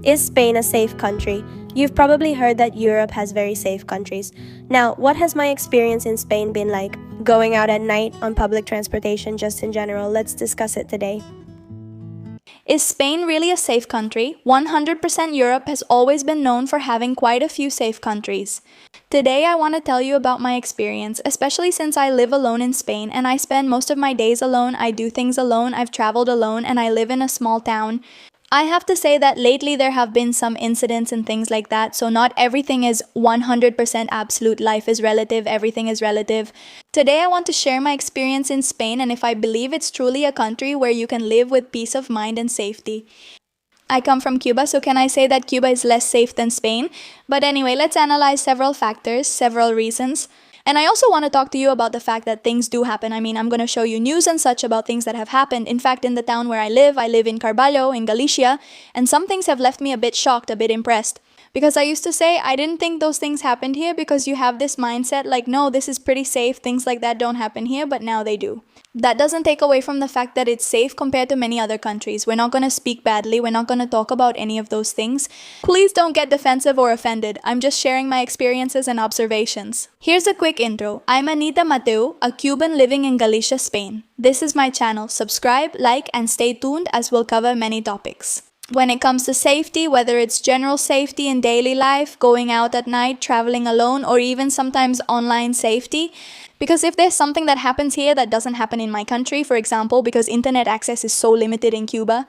Is Spain a safe country? You've probably heard that Europe has very safe countries. Now, what has my experience in Spain been like? Going out at night, on public transportation, just in general? Let's discuss it today. Is Spain really a safe country? 100% Europe has always been known for having quite a few safe countries. Today I want to tell you about my experience, especially since I live alone in Spain and I spend most of my days alone, I do things alone, I've traveled alone, and I live in a small town. I have to say that lately there have been some incidents and things like that, so not everything is 100% absolute. Life is relative, everything is relative. Today I want to share my experience in Spain and if I believe it's truly a country where you can live with peace of mind and safety. I come from Cuba, so can I say that Cuba is less safe than Spain? But anyway, let's analyze several factors, several reasons. And I also want to talk to you about the fact that things do happen. I'm going to show you news and such about things that have happened. In fact, in the town where I live in Carballo, in Galicia, and some things have left me a bit shocked, a bit impressed. Because I used to say, I didn't think those things happened here because you have this mindset like, no, this is pretty safe, things like that don't happen here, but now they do. That doesn't take away from the fact that it's safe compared to many other countries. We're not going to speak badly. We're not going to talk about any of those things. Please don't get defensive or offended. I'm just sharing my experiences and observations. Here's a quick intro. I'm Anita Mateu, a Cuban living in Galicia, Spain. This is my channel. Subscribe, like, and stay tuned as we'll cover many topics. When it comes to safety, whether it's general safety in daily life, going out at night, traveling alone, or even sometimes online safety, because if there's something that happens here that doesn't happen in my country, for example, because internet access is so limited in Cuba,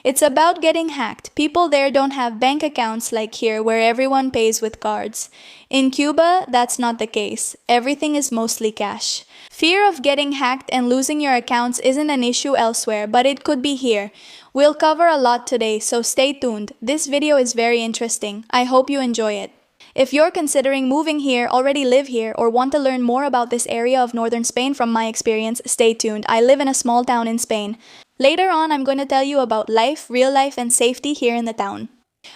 it's about getting hacked. People there don't have bank accounts like here where everyone pays with cards. In Cuba, that's not the case. Everything is mostly cash. Fear of getting hacked and losing your accounts isn't an issue elsewhere, but it could be here. We'll cover a lot today, so stay tuned. This video is very interesting. I hope you enjoy it. If you're considering moving here, already live here, or want to learn more about this area of northern Spain from my experience, stay tuned. I live in a small town in Spain. Later on, I'm going to tell you about life, real life, and safety here in the town.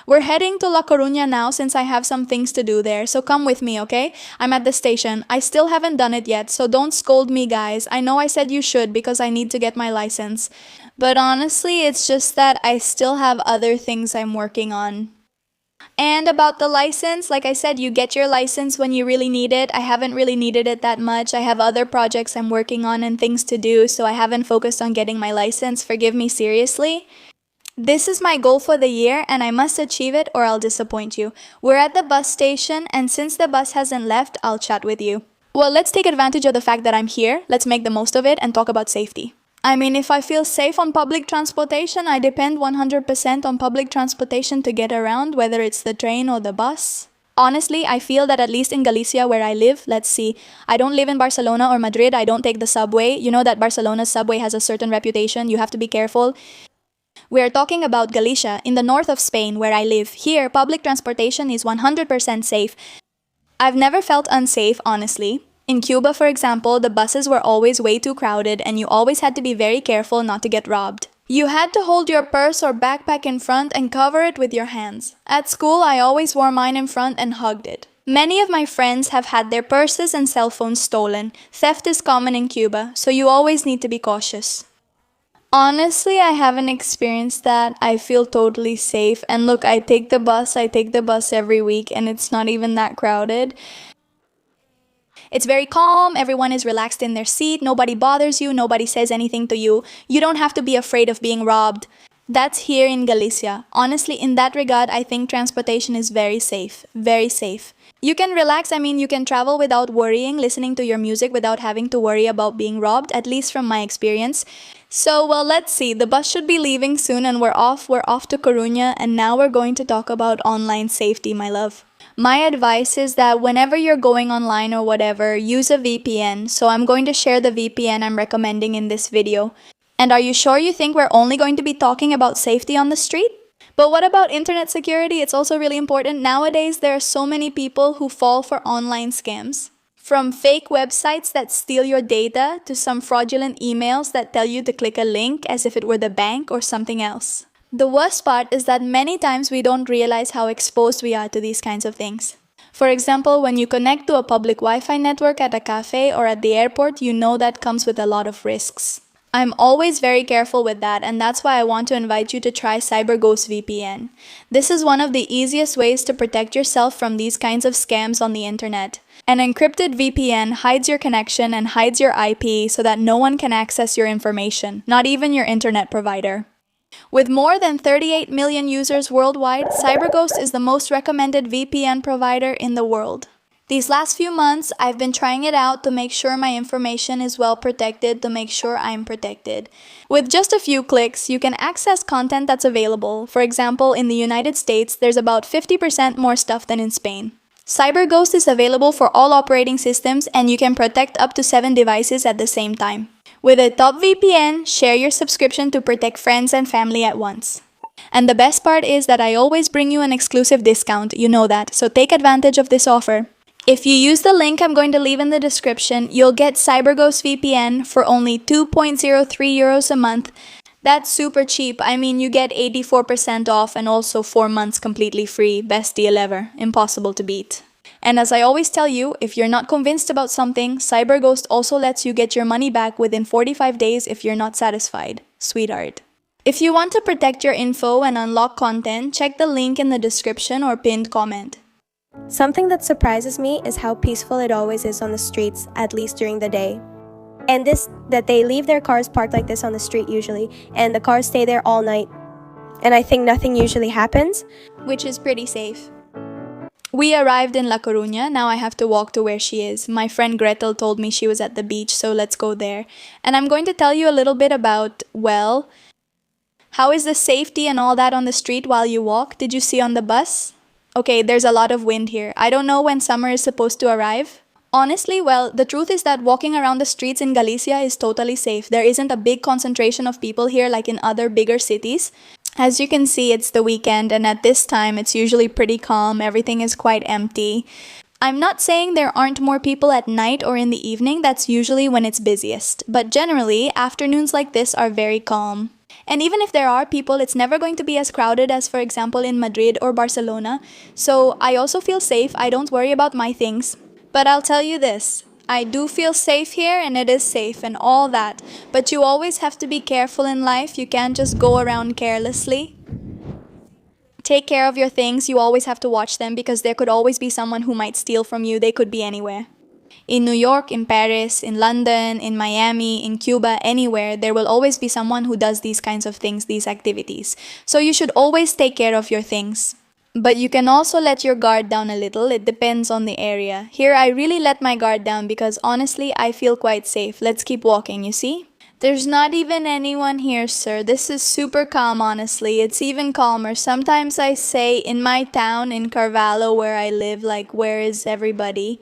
We're heading to La Coruña now since I have some things to do there, so come with me, okay? I'm at the station. I still haven't done it yet, so don't scold me, guys. I know I said you should because I need to get my license. But honestly, it's just that I still have other things I'm working on. And about the license, like I said, you get your license when you really need it. I haven't really needed it that much. I have other projects I'm working on and things to do, so I haven't focused on getting my license. Forgive me seriously. This is my goal for the year and I must achieve it or I'll disappoint you. We're at the bus station and since the bus hasn't left, I'll chat with you. Well, let's take advantage of the fact that I'm here. Let's make the most of it and talk about safety. If I feel safe on public transportation, I depend 100% on public transportation to get around, whether it's the train or the bus. Honestly, I feel that at least in Galicia where I live, let's see, I don't live in Barcelona or Madrid, I don't take the subway. You know that Barcelona's subway has a certain reputation, you have to be careful. We're talking about Galicia, in the north of Spain where I live. Here, public transportation is 100% safe. I've never felt unsafe, honestly. In Cuba, for example, the buses were always way too crowded and you always had to be very careful not to get robbed. You had to hold your purse or backpack in front and cover it with your hands. At school, I always wore mine in front and hugged it. Many of my friends have had their purses and cell phones stolen. Theft is common in Cuba, so you always need to be cautious. Honestly, I haven't experienced that. I feel totally safe. And look, I take the bus every week and it's not even that crowded. It's very calm, everyone is relaxed in their seat, nobody bothers you, nobody says anything to you. You don't have to be afraid of being robbed. That's here in Galicia. Honestly, in that regard, I think transportation is very safe. Very safe. You can relax, you can travel without worrying, listening to your music without having to worry about being robbed, at least from my experience. So, well, let's see. The bus should be leaving soon and we're off to Coruña and now we're going to talk about online safety, my love. My advice is that whenever you're going online or whatever, use a VPN. So I'm going to share the VPN I'm recommending in this video. And are you sure you think we're only going to be talking about safety on the street? But what about internet security? It's also really important. Nowadays, there are so many people who fall for online scams. From fake websites that steal your data to some fraudulent emails that tell you to click a link as if it were the bank or something else. The worst part is that many times we don't realize how exposed we are to these kinds of things. For example, when you connect to a public Wi-Fi network at a cafe or at the airport, you know that comes with a lot of risks. I'm always very careful with that, and that's why I want to invite you to try CyberGhost VPN. This is one of the easiest ways to protect yourself from these kinds of scams on the internet. An encrypted VPN hides your connection and hides your IP so that no one can access your information, not even your internet provider. With more than 38 million users worldwide, CyberGhost is the most recommended VPN provider in the world. These last few months, I've been trying it out to make sure my information is well protected, to make sure I'm protected. With just a few clicks, you can access content that's available. For example, in the United States, there's about 50% more stuff than in Spain. CyberGhost is available for all operating systems, and you can protect up to 7 devices at the same time. With a top VPN, share your subscription to protect friends and family at once. And the best part is that I always bring you an exclusive discount, you know that, so take advantage of this offer. If you use the link I'm going to leave in the description, you'll get CyberGhost VPN for only 2.03 euros a month. That's super cheap. I mean, you get 84% off and also 4 months completely free. Best deal ever. Impossible to beat. And as I always tell you, if you're not convinced about something, CyberGhost also lets you get your money back within 45 days if you're not satisfied. Sweetheart. If you want to protect your info and unlock content, check the link in the description or pinned comment. Something that surprises me is how peaceful it always is on the streets, at least during the day. And that they leave their cars parked like this on the street usually, and the cars stay there all night. And I think nothing usually happens, which is pretty safe. We arrived in La Coruña. Now I have to walk to where she is. My friend Gretel told me she was at the beach, so let's go there. And I'm going to tell you a little bit about, well, how is the safety and all that on the street while you walk? Did you see on the bus? Okay, there's a lot of wind here. I don't know when summer is supposed to arrive. Honestly, well, the truth is that walking around the streets in Galicia is totally safe. There isn't a big concentration of people here like in other bigger cities. As you can see, it's the weekend, and at this time, it's usually pretty calm. Everything is quite empty. I'm not saying there aren't more people at night or in the evening. That's usually when it's busiest. But generally, afternoons like this are very calm. And even if there are people, it's never going to be as crowded as, for example, in Madrid or Barcelona. So I also feel safe. I don't worry about my things. But I'll tell you this. I do feel safe here, and it is safe and all that. But you always have to be careful in life. You can't just go around carelessly. Take care of your things. You always have to watch them because there could always be someone who might steal from you. They could be anywhere. In New York, in Paris, in London, in Miami, in Cuba, anywhere, there will always be someone who does these kinds of things, these activities. So you should always take care of your things. But you can also let your guard down a little. It depends on the area. Here, I really let my guard down because honestly, I feel quite safe. Let's keep walking, you see? There's not even anyone here, sir. This is super calm, honestly. It's even calmer. Sometimes I say in my town, in Carvalho, where I live, like, where is everybody?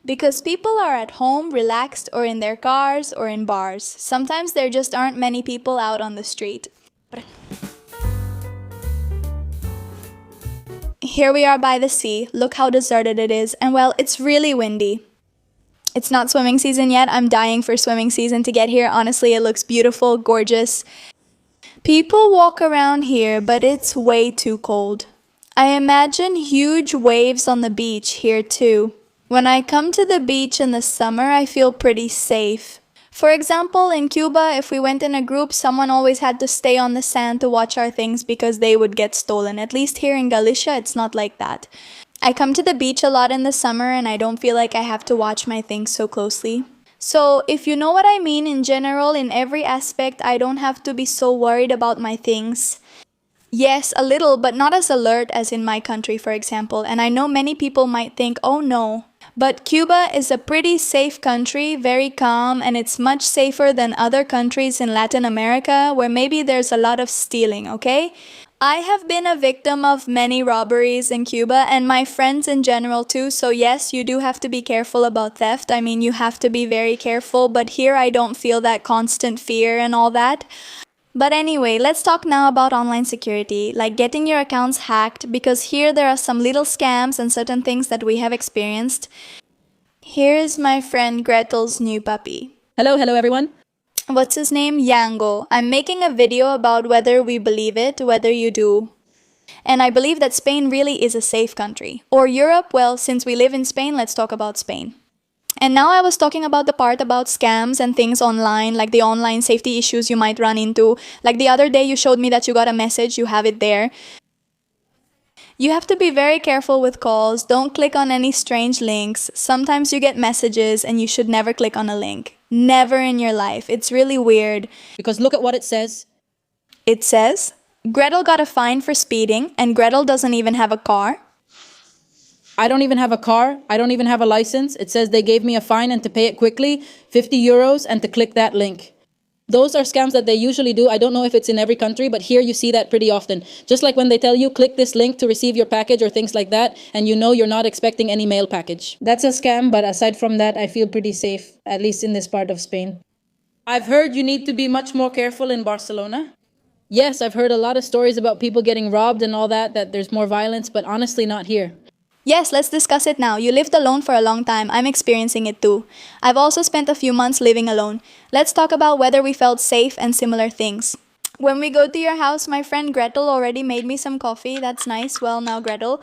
Because people are at home, relaxed, or in their cars, or in bars. Sometimes there just aren't many people out on the street. Here we are by the sea. Look how deserted it is. And well, it's really windy. It's not swimming season yet. I'm dying for swimming season to get here. Honestly, it looks beautiful, gorgeous. People walk around here, but it's way too cold. I imagine huge waves on the beach here too. When I come to the beach in the summer, I feel pretty safe. For example, in Cuba, if we went in a group, someone always had to stay on the sand to watch our things because they would get stolen. At least here in Galicia, it's not like that. I come to the beach a lot in the summer and I don't feel like I have to watch my things so closely. So, if you know what I mean, in general, in every aspect, I don't have to be so worried about my things. Yes, a little, but not as alert as in my country, for example. And I know many people might think, oh no. But Cuba is a pretty safe country, very calm, and it's much safer than other countries in Latin America where maybe there's a lot of stealing, okay? I have been a victim of many robberies in Cuba and my friends in general too, so yes, you do have to be careful about theft. I mean, you have to be very careful, but here I don't feel that constant fear and all that. But anyway, let's talk now about online security, like getting your accounts hacked, because here there are some little scams and certain things that we have experienced. Here is my friend Gretel's new puppy. Hello everyone. What's his name? Yango. I'm making a video about whether we believe it, whether you do. And I believe that Spain really is a safe country. Or Europe, well, since we live in Spain, let's talk about Spain. And now I was talking about the part about scams and things online, like the online safety issues you might run into. Like the other day, you showed me that you got a message, you have it there. You have to be very careful with calls. Don't click on any strange links. Sometimes you get messages and you should never click on a link. Never in your life. It's really weird. Because look at what it says. It says, Gretel got a fine for speeding, and Gretel doesn't even have a car. I don't even have a car. I don't even have a license. It says they gave me a fine and to pay it quickly, 50 euros, and to click that link. Those are scams that they usually do. I don't know if it's in every country, but here you see that pretty often. Just like when they tell you, click this link to receive your package or things like that, and you know you're not expecting any mail package. That's a scam, but aside from that, I feel pretty safe, at least in this part of Spain. I've heard you need to be much more careful in Barcelona. Yes, I've heard a lot of stories about people getting robbed and all that there's more violence, but honestly not here. Yes, let's discuss it now. You lived alone for a long time. I'm experiencing it too. I've also spent a few months living alone. Let's talk about whether we felt safe and similar things. When we go to your house, my friend Gretel already made me some coffee. That's nice. Well, now Gretel.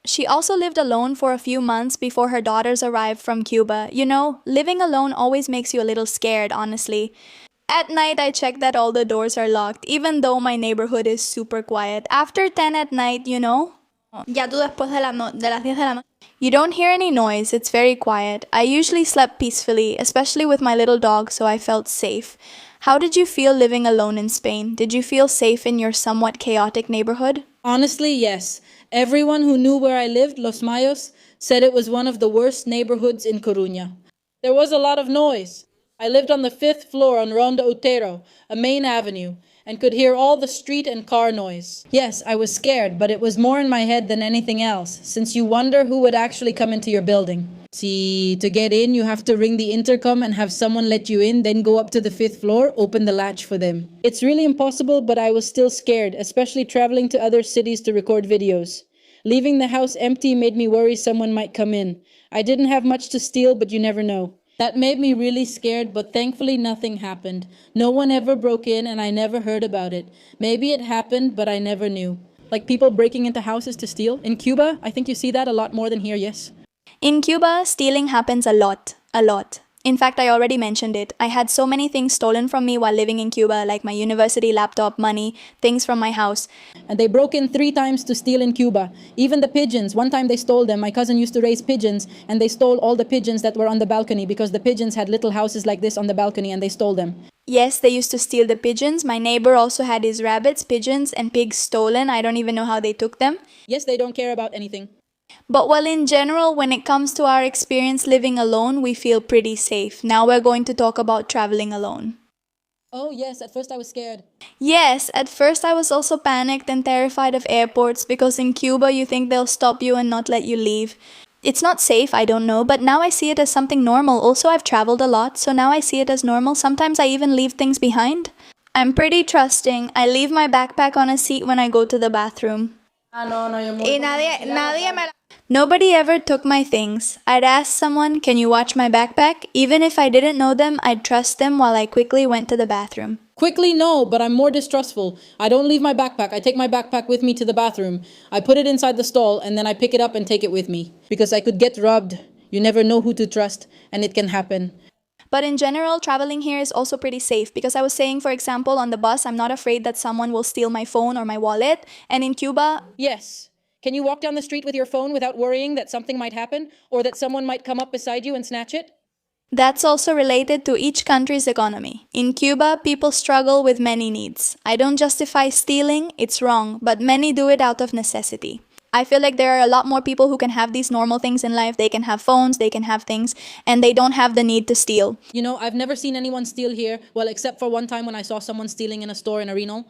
She also lived alone for a few months before her daughters arrived from Cuba. You know, living alone always makes you a little scared, honestly. At night, I check that all the doors are locked, even though my neighborhood is super quiet. After 10 at night, you know, ya tú después de las 10 de la noche. You don't hear any noise, it's very quiet. I usually slept peacefully, especially with my little dog, so I felt safe. How did you feel living alone in Spain? Did you feel safe in your somewhat chaotic neighborhood? Honestly, yes. Everyone who knew where I lived, Los Mayos, said it was one of the worst neighborhoods in Coruña. There was a lot of noise. I lived on the 5th floor on Ronda Utero, a main avenue, and could hear all the street and car noise. Yes, I was scared, but it was more in my head than anything else, since you wonder who would actually come into your building. See, to get in, you have to ring the intercom and have someone let you in, then go up to the 5th floor, open the latch for them. It's really impossible, but I was still scared, especially traveling to other cities to record videos. Leaving the house empty made me worry someone might come in. I didn't have much to steal, but you never know. That made me really scared, but thankfully nothing happened. No one ever broke in and I never heard about it. Maybe it happened, but I never knew. Like people breaking into houses to steal. In Cuba, I think you see that a lot more than here, yes? In Cuba, stealing happens a lot. A lot. In fact, I already mentioned it. I had so many things stolen from me while living in Cuba, like my university laptop, money, things from my house. And they broke in 3 times to steal in Cuba. Even the pigeons. One time they stole them. My cousin used to raise pigeons, and they stole all the pigeons that were on the balcony because the pigeons had little houses like this on the balcony, and they stole them. Yes, they used to steal the pigeons. My neighbor also had his rabbits, pigeons, and pigs stolen. I don't even know how they took them. Yes, they don't care about anything. But well, in general, when it comes to our experience living alone, we feel pretty safe. Now we're going to talk about traveling alone. Oh yes, at first I was scared. Yes, at first I was also panicked and terrified of airports because in Cuba you think they'll stop you and not let you leave. It's not safe, I don't know, but now I see it as something normal. Also, I've traveled a lot, so now I see it as normal. Sometimes I even leave things behind. I'm pretty trusting. I leave my backpack on a seat when I go to the bathroom. Nobody ever took my things. I'd ask someone, can you watch my backpack? Even if I didn't know them, I'd trust them while I quickly went to the bathroom. Quickly, no, but I'm more distrustful. I don't leave my backpack. I take my backpack with me to the bathroom. I put it inside the stall, and then I pick it up and take it with me. Because I could get robbed. You never know who to trust, and it can happen. But in general, traveling here is also pretty safe because I was saying, for example, on the bus, I'm not afraid that someone will steal my phone or my wallet. And in Cuba... Yes. Can you walk down the street with your phone without worrying that something might happen or that someone might come up beside you and snatch it? That's also related to each country's economy. In Cuba, people struggle with many needs. I don't justify stealing, it's wrong, but many do it out of necessity. I feel like there are a lot more people who can have these normal things in life. They can have phones, they can have things, and they don't have the need to steal. You know, I've never seen anyone steal here, well, except for one time when I saw someone stealing in a store in Arenal.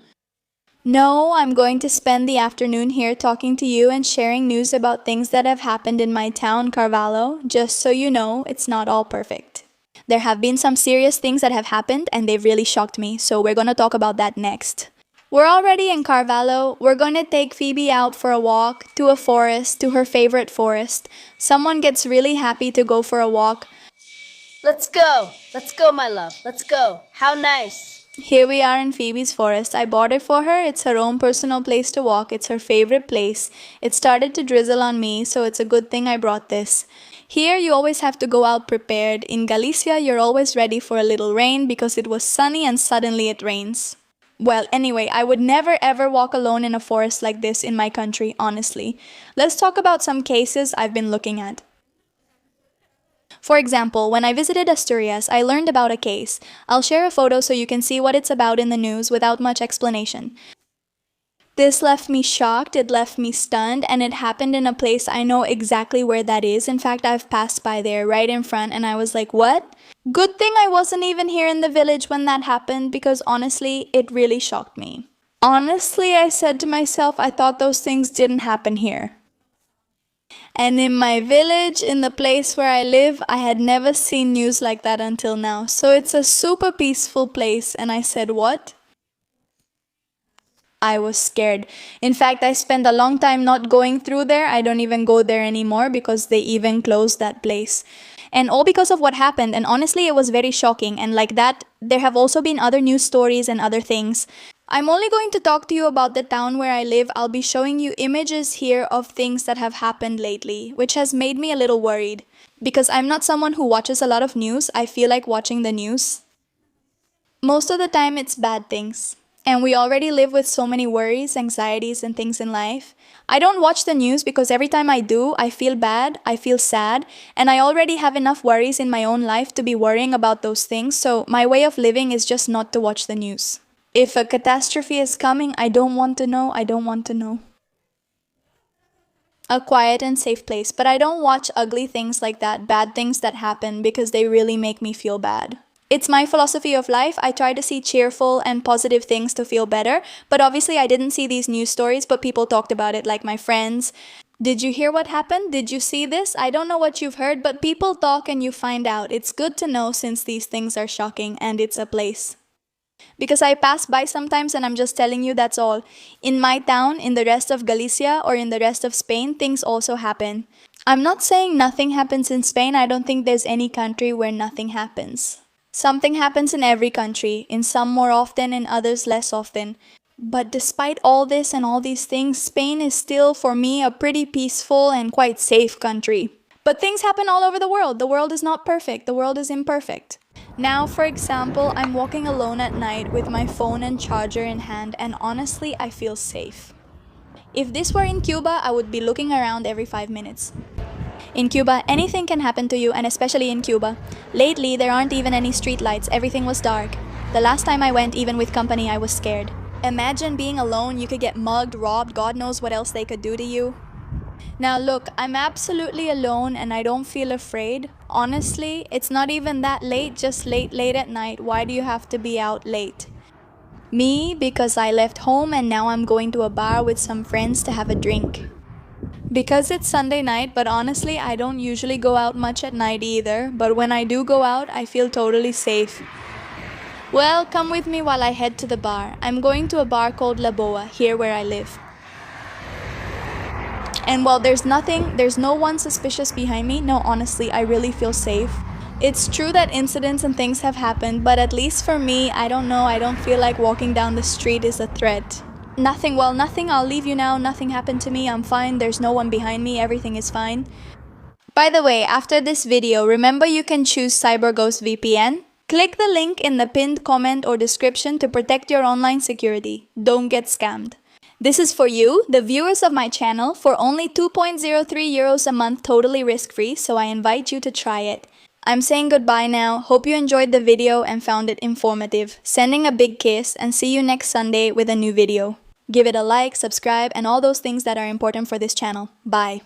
No, I'm going to spend the afternoon here talking to you and sharing news about things that have happened in my town, Carvalho, just so you know it's not all perfect. There have been some serious things that have happened and they've really shocked me, so we're going to talk about that next. We're already in Carvalho. We're going to take Phoebe out for a walk, to a forest, to her favorite forest. Someone gets really happy to go for a walk. Let's go, my love, let's go. How nice. Here we are in Phoebe's forest. I bought it for her. It's her own personal place to walk. It's her favorite place. It started to drizzle on me, so it's a good thing I brought this. Here, you always have to go out prepared. In Galicia, you're always ready for a little rain because it was sunny and suddenly it rains. Well, anyway, I would never ever walk alone in a forest like this in my country, honestly. Let's talk about some cases I've been looking at. For example, when I visited Asturias, I learned about a case. I'll share a photo so you can see what it's about in the news without much explanation. This left me shocked, it left me stunned, and it happened in a place I know exactly where that is. In fact, I've passed by there right in front and I was like, what? Good thing I wasn't even here in the village when that happened because honestly, it really shocked me. Honestly, I said to myself, I thought those things didn't happen here. And in my village, in the place where I live, I had never seen news like that until now. So it's a super peaceful place and I said, what? I was scared. In fact, I spent a long time not going through there. I don't even go there anymore because they even closed that place. And all because of what happened. And honestly, it was very shocking. And like that, there have also been other news stories and other things. I'm only going to talk to you about the town where I live. I'll be showing you images here of things that have happened lately, which has made me a little worried. Because I'm not someone who watches a lot of news. I feel like watching the news. Most of the time, it's bad things. And we already live with so many worries, anxieties, and things in life. I don't watch the news because every time I do, I feel bad, I feel sad, and I already have enough worries in my own life to be worrying about those things, so my way of living is just not to watch the news. If a catastrophe is coming, I don't want to know, I don't want to know. A quiet and safe place, but I don't watch ugly things like that, bad things that happen, because they really make me feel bad. It's my philosophy of life. I try to see cheerful and positive things to feel better. But obviously, I didn't see these news stories, but people talked about it, like my friends. Did you hear what happened? Did you see this? I don't know what you've heard, but people talk and you find out. It's good to know since these things are shocking and it's a place. Because I pass by sometimes and I'm just telling you that's all. In my town, in the rest of Galicia, or in the rest of Spain, things also happen. I'm not saying nothing happens in Spain. I don't think there's any country where nothing happens. Something happens in every country, in some more often, in others less often. But despite all this and all these things, Spain is still, for me, a pretty peaceful and quite safe country. But things happen all over the world. The world is not perfect. The world is imperfect. Now, for example, I'm walking alone at night with my phone and charger in hand, and honestly, I feel safe. If this were in Cuba, I would be looking around every 5 minutes. In Cuba, anything can happen to you, and especially in Cuba. Lately, there aren't even any street lights, everything was dark. The last time I went, even with company, I was scared. Imagine being alone, you could get mugged, robbed, God knows what else they could do to you. Now look, I'm absolutely alone and I don't feel afraid. Honestly, it's not even that late, just late at night. Why do you have to be out late? Me, because I left home and now I'm going to a bar with some friends to have a drink. Because it's Sunday night, but honestly, I don't usually go out much at night either. But when I do go out, I feel totally safe. Well, come with me while I head to the bar. I'm going to a bar called La Boa, here where I live. And while there's no one suspicious behind me, no, honestly, I really feel safe. It's true that incidents and things have happened, but at least for me, I don't know, I don't feel like walking down the street is a threat. Nothing, I'll leave you now, nothing happened to me, I'm fine, there's no one behind me, everything is fine. By the way, after this video, remember you can choose CyberGhost VPN? Click the link in the pinned comment or description to protect your online security. Don't get scammed. This is for you, the viewers of my channel, for only 2.03 euros a month totally risk-free, so I invite you to try it. I'm saying goodbye now, hope you enjoyed the video and found it informative. Sending a big kiss and see you next Sunday with a new video. Give it a like, subscribe, and all those things that are important for this channel. Bye.